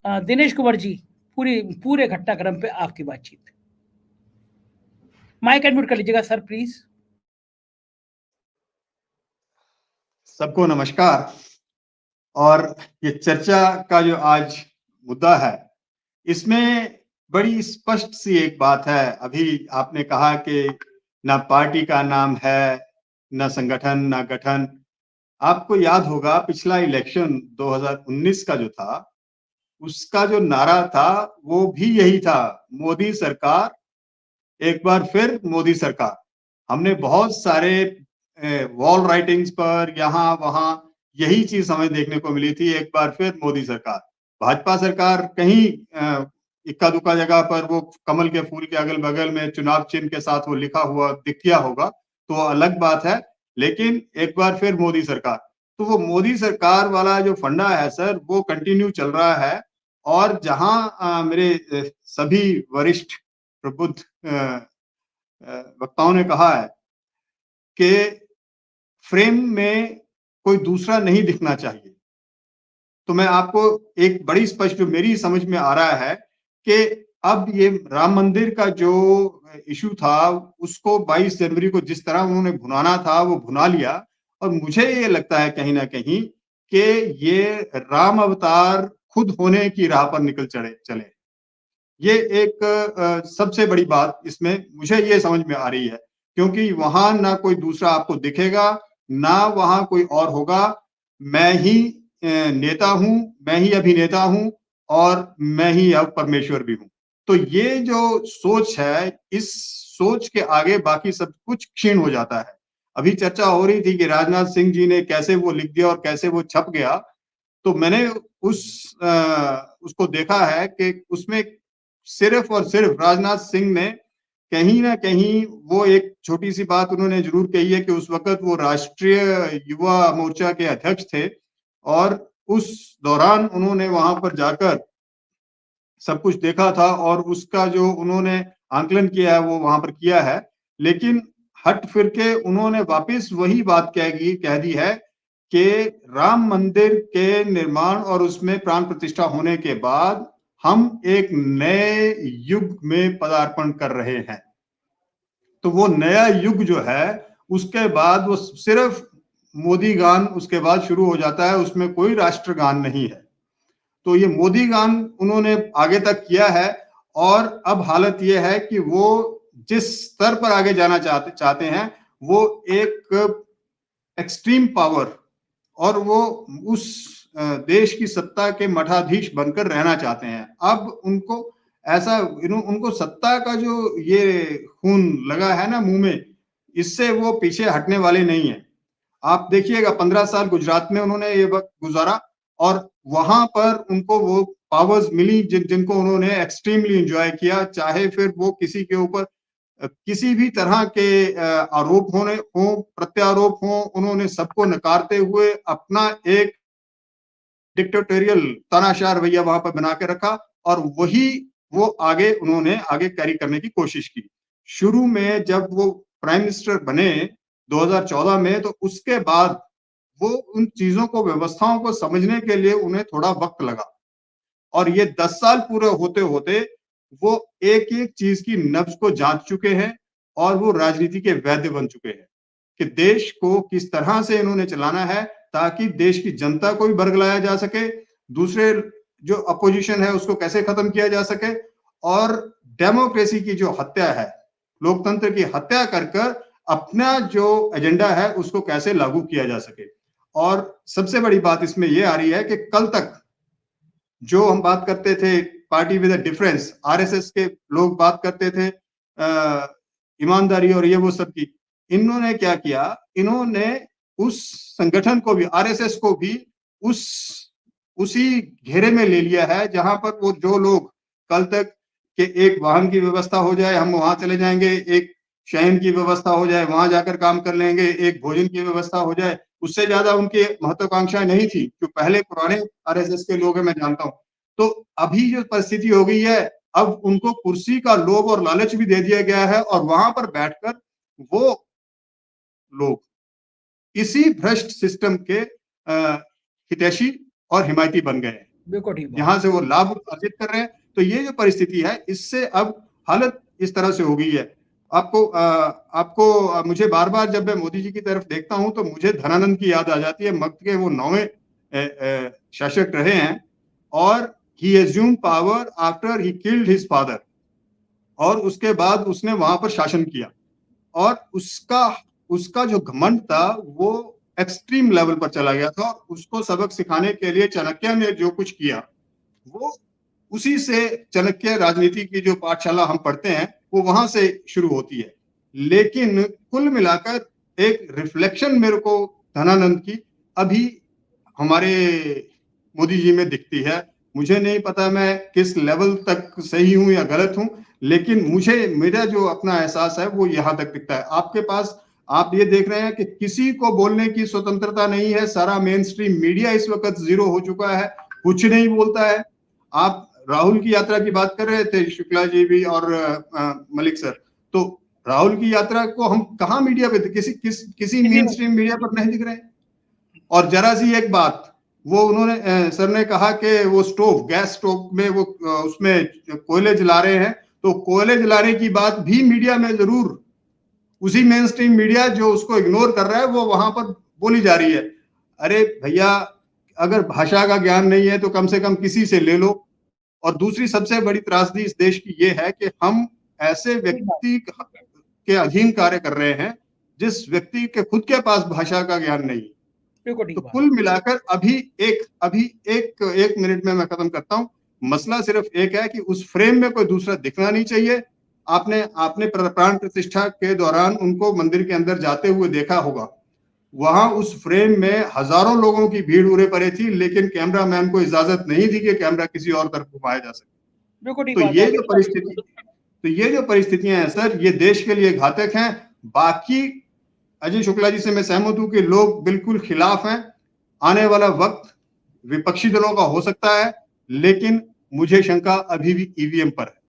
दिनेश कुंवर जी, पूरे घटनाक्रम पे आपकी बातचीत। माइक अनम्यूट कर लीजिएगा सर प्लीज। सबको नमस्कार। और ये चर्चा का जो आज मुद्दा है, इसमें बड़ी स्पष्ट सी एक बात है। अभी आपने कहा कि ना पार्टी का नाम है, ना संगठन, ना गठन। आपको याद होगा पिछला इलेक्शन 2019 का जो था, उसका जो नारा था वो भी यही था, मोदी सरकार, एक बार फिर मोदी सरकार। हमने बहुत सारे वॉल राइटिंग्स पर यहाँ वहां यही चीज हमें देखने को मिली थी, एक बार फिर मोदी सरकार। भाजपा सरकार कहीं इक्का दुक्का जगह पर वो कमल के फूल के अगल बगल में चुनाव चिन्ह के साथ वो लिखा हुआ दिख गया होगा तो अलग बात है, लेकिन एक बार फिर मोदी सरकार। तो वो मोदी सरकार वाला जो फंडा है सर, वो कंटिन्यू चल रहा है। और जहां मेरे सभी वरिष्ठ प्रबुद्ध वक्ताओं ने कहा है कि फ्रेम में कोई दूसरा नहीं दिखना चाहिए, तो मैं आपको एक बड़ी स्पष्ट जो मेरी समझ में आ रहा है कि अब ये राम मंदिर का जो इशू था उसको 22 जनवरी को जिस तरह उन्होंने भुनाना था वो भुना लिया। और मुझे ये लगता है कहीं ना कहीं कि ये राम अवतार खुद होने की राह पर निकल चले। ये एक सबसे बड़ी बात इसमें मुझे ये समझ में आ रही है, क्योंकि वहां ना कोई दूसरा आपको दिखेगा, ना वहां कोई और होगा। मैं ही नेता हूं, मैं ही अभिनेता हूं और मैं ही अब परमेश्वर भी हूं। तो ये जो सोच है, इस सोच के आगे बाकी सब कुछ क्षीण हो जाता है। अभी चर्चा हो रही थी कि राजनाथ सिंह जी ने कैसे वो लिख दिया और कैसे वो छप गया। तो मैंने उसको देखा है कि उसमें सिर्फ और सिर्फ राजनाथ सिंह ने कहीं ना कहीं वो एक छोटी सी बात उन्होंने जरूर कही है कि उस वक्त वो राष्ट्रीय युवा मोर्चा के अध्यक्ष थे और उस दौरान उन्होंने वहां पर जाकर सब कुछ देखा था और उसका जो उन्होंने आंकलन किया है वो वहां पर किया है। लेकिन हट फिर के उन्होंने वापस वही बात कह दी है कि राम मंदिर के निर्माण और उसमें प्राण प्रतिष्ठा होने के बाद हम एक नए युग में पदार्पण कर रहे हैं। तो वो नया युग जो है उसके बाद वो सिर्फ मोदी गान उसके बाद शुरू हो जाता है, उसमें कोई राष्ट्रगान नहीं है। तो ये मोदी गान उन्होंने आगे तक किया है और अब हालत ये है कि वो जिस स्तर पर आगे जाना चाहते हैं वो एक एक्सट्रीम पावर और वो उस देश की सत्ता के मठाधीश बनकर रहना चाहते हैं। अब उनको ऐसा उनको सत्ता का जो ये खून लगा है ना मुंह में, इससे वो पीछे हटने वाले नहीं है। आप देखिएगा 15 साल गुजरात में उन्होंने ये वक्त गुजारा और वहां पर उनको वो पावर्स मिली जिनको उन्होंने एक्सट्रीमली एंजॉय किया, चाहे फिर वो किसी के ऊपर किसी भी तरह के आरोप हो प्रत्यारोप हो, उन्होंने सबको नकारते हुए अपना एक डिक्टेटोरियल तानाशाह रवैया वहां पर बना के रखा और वही वो उन्होंने आगे कैरी करने की कोशिश की। शुरू में जब वो प्राइम मिनिस्टर बने 2014 में, तो उसके बाद वो उन चीजों को व्यवस्थाओं को समझने के लिए उन्हें थोड़ा वक्त लगा और ये 10 साल पूरे होते होते वो एक एक चीज की नब्ज को जांच चुके हैं और वो राजनीति के वैद्य बन चुके हैं कि देश को किस तरह से इन्होंने चलाना है ताकि देश की जनता को भी बरगलाया जा सके, दूसरे जो अपोजिशन है उसको कैसे खत्म किया जा सके और डेमोक्रेसी की जो हत्या है, लोकतंत्र की हत्या कर अपना जो एजेंडा है उसको कैसे लागू किया जा सके। और सबसे बड़ी बात इसमें यह आ रही है कि कल तक जो हम बात करते थे party with a difference, RSS के लोग बात करते थे ईमानदारी और ये वो सब की, इन्होंने क्या किया, इन्होंने उस संगठन को भी, आरएसएस को भी उसी घेरे में ले लिया है जहां पर वो जो लोग कल तक के एक वाहन की व्यवस्था हो जाए हम वहां चले जाएंगे, एक शयन की व्यवस्था हो जाए वहां जाकर काम कर लेंगे, एक भोजन की व्यवस्था हो जाए, उससे ज्यादा उनकी महत्वाकांक्षा नहीं थी जो पहले पुराने आरएसएस के लोग हैं, मैं जानता हूं। तो अभी जो परिस्थिति हो गई है, अब उनको कुर्सी का लोभ और लालच भी दे दिया गया है और वहां पर बैठकर वो लोग इसी भ्रष्ट सिस्टम के हितैषी और हिमायती बन गए हैं। बिल्कुल ठीक बात। जहां से वो लाभ अर्जित कर रहे हैं। तो ये जो परिस्थिति है, इससे अब हालत इस तरह से हो गई है। मुझे बार बार जब मैं मोदी जी की तरफ देखता हूं तो मुझे धनानंद की याद आ जाती है। मगध के वो 9वें शासक रहे हैं और he assumed power after he killed his father, और उसके बाद उसने वहां पर शासन किया, और उसका जो घमंड था वो एक्सट्रीम लेवल पर चला गया था। और उसको सबक सिखाने के लिए चाणक्य ने जो कुछ किया, वो उसी से चाणक्य राजनीति की जो पाठशाला हम पढ़ते हैं वो वहां से शुरू होती है। लेकिन कुल मिलाकर एक रिफ्लेक्शन मेरे को धनानंद की अभी हमारे मोदी जी में दिखती है। मुझे नहीं पता मैं किस लेवल तक सही हूं या गलत हूं, लेकिन मेरा जो अपना एहसास है वो यहां तक दिखता है। आपके पास आप ये देख रहे हैं कि किसी को बोलने की स्वतंत्रता नहीं है। सारा मेन स्ट्रीम मीडिया इस वक्त जीरो हो चुका है, कुछ नहीं बोलता है। आप राहुल की यात्रा की बात कर रहे थे, शुक्ला जी भी और मलिक सर, तो राहुल की यात्रा को हम कहाँ मीडिया पे किसी मेन स्ट्रीम मीडिया पर नहीं दिख रहे हैं। और जरा सी एक बात, वो उन्होंने सर ने कहा कि वो गैस स्टोव में वो उसमें कोयले जला रहे हैं, तो कोयले जलाने की बात भी मीडिया में जरूर उसी मेन स्ट्रीम मीडिया जो उसको इग्नोर कर रहा है वो वहां पर बोली जा रही है। अरे भैया, अगर भाषा का ज्ञान नहीं है तो कम से कम किसी से ले लो। और दूसरी सबसे बड़ी त्रासदी इस देश की ये है कि हम ऐसे व्यक्ति के अधीन कार्य कर रहे हैं जिस व्यक्ति के खुद के पास भाषा का ज्ञान नहीं। तो कुल मिलाकर अभी एक मिनट में मैं खत्म करता हूं। मसला सिर्फ एक है कि उस फ्रेम में कोई दूसरा दिखना नहीं चाहिए। आपने प्राण प्रतिष्ठा के दौरान उनको मंदिर के अंदर जाते हुए देखा होगा। वहां उस फ्रेम में हजारों लोगों की भीड़ उड़े पड़े थी, लेकिन कैमरामैन को इजाजत नहीं थी कि कैमरा किसी और तरफ घुमाया जा सके। तो ये जो परिस्थितियां हैं सर, ये देश के लिए घातक हैं। बाकी अजय शुक्ला जी से मैं सहमत हूं कि लोग बिल्कुल खिलाफ हैं। आने वाला वक्त विपक्षी दलों का हो सकता है, लेकिन मुझे शंका अभी भी ईवीएम पर है।